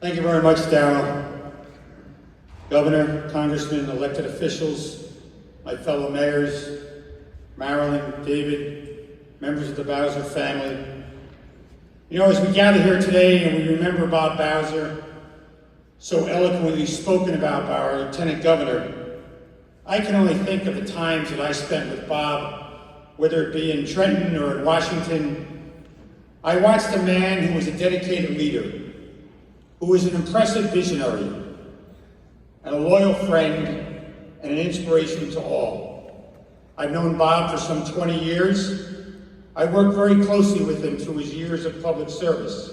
Thank you very much, Darrell. Governor, Congressmen, elected officials, my fellow mayors, Marilyn, David, members of the Bowser family. You know, as we gather here today and we remember Bob Bowser, so eloquently spoken about by our Lieutenant Governor, I can only think of the times that I spent with Bob, whether it be in Trenton or in Washington. I watched a man who was a dedicated leader, who was an impressive visionary, and a loyal friend, and an inspiration to all. I've known Bob for some 20 years. I worked very closely with him through his years of public service.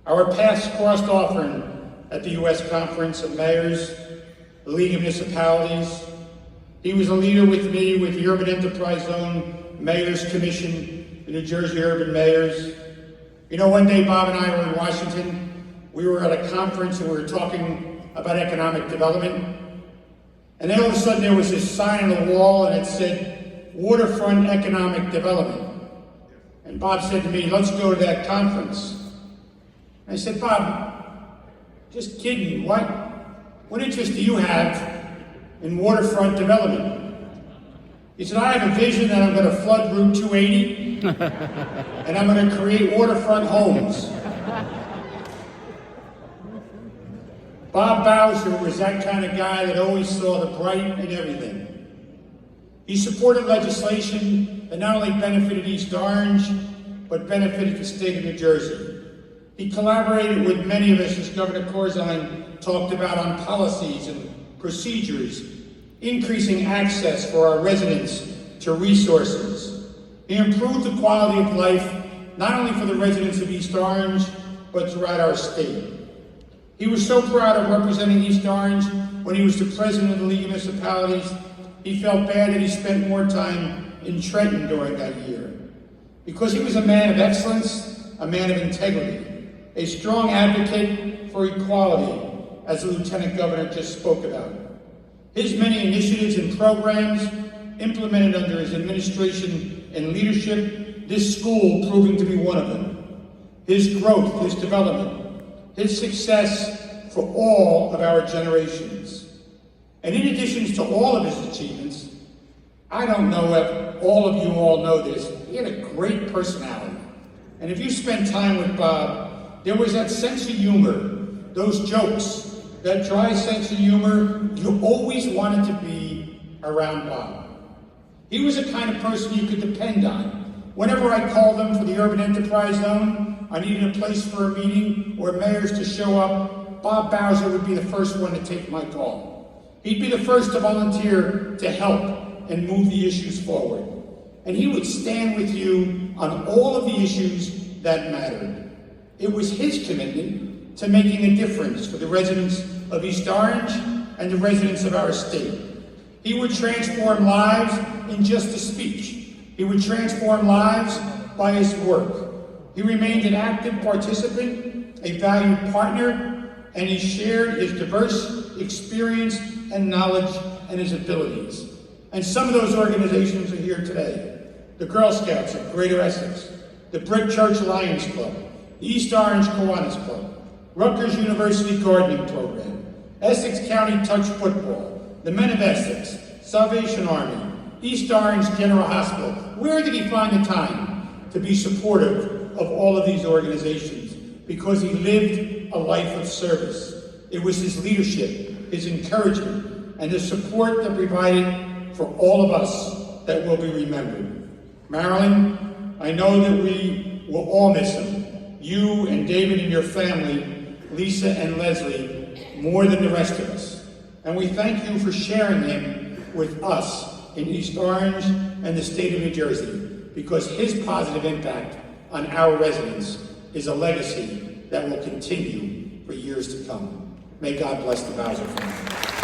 Our paths crossed often at the U.S. Conference of Mayors, the League of Municipalities. He was a leader with me with the Urban Enterprise Zone Mayors Commission, the New Jersey Urban Mayors. You know, one day Bob and I were in Washington. We were at a conference and we were talking about economic development. And then all of a sudden there was this sign on the wall and it said, Waterfront Economic Development. And Bob said to me, let's go to that conference. And I said, Bob, just kidding, what interest do you have in waterfront development? He said, I have a vision that I'm going to flood Route 280 and I'm going to create waterfront homes. Bob Bowser was that kind of guy that always saw the bright in everything. He supported legislation that not only benefited East Orange, but benefited the state of New Jersey. He collaborated with many of us, as Governor Corzine talked about, on policies and procedures, increasing access for our residents to resources. He improved the quality of life, not only for the residents of East Orange, but throughout our state. He was so proud of representing East Orange when he was the president of the League of Municipalities. He felt bad that he spent more time in Trenton during that year. Because he was a man of excellence, a man of integrity, a strong advocate for equality, as the Lieutenant Governor just spoke about. His many initiatives and programs implemented under his administration and leadership, this school proving to be one of them. His growth, his development, his success for all of our generations. And in addition to all of his achievements, I don't know if all of you all know this, he had a great personality. And if you spent time with Bob, there was that sense of humor, those jokes, that dry sense of humor. You always wanted to be around Bob. He was the kind of person you could depend on. Whenever I called him for the Urban Enterprise Zone, I needed a place for a meeting or mayors to show up, Bob Bowser would be the first one to take my call. He'd be the first to volunteer to help and move the issues forward. And he would stand with you on all of the issues that mattered. It was his commitment to making a difference for the residents of East Orange and the residents of our state. He would transform lives in just a speech. He would transform lives by his work. He remained an active participant, a valued partner, and he shared his diverse experience and knowledge and his abilities. And some of those organizations are here today. The Girl Scouts of Greater Essex, the Brick Church Lions Club, the East Orange Kiwanis Club, Rutgers University Gardening Program, Essex County Touch Football, the Men of Essex, Salvation Army, East Orange General Hospital. Where did he find the time to be supportive of all of these organizations? Because he lived a life of service. It was his leadership, his encouragement, and the support that provided for all of us that will be remembered. Marilyn, I know that we will all miss him. You and David and your family, Lisa and Leslie, more than the rest of us. And we thank you for sharing him with us in East Orange and the state of New Jersey, because his positive impact on our residents is a legacy that will continue for years to come. May God bless the Bowser family.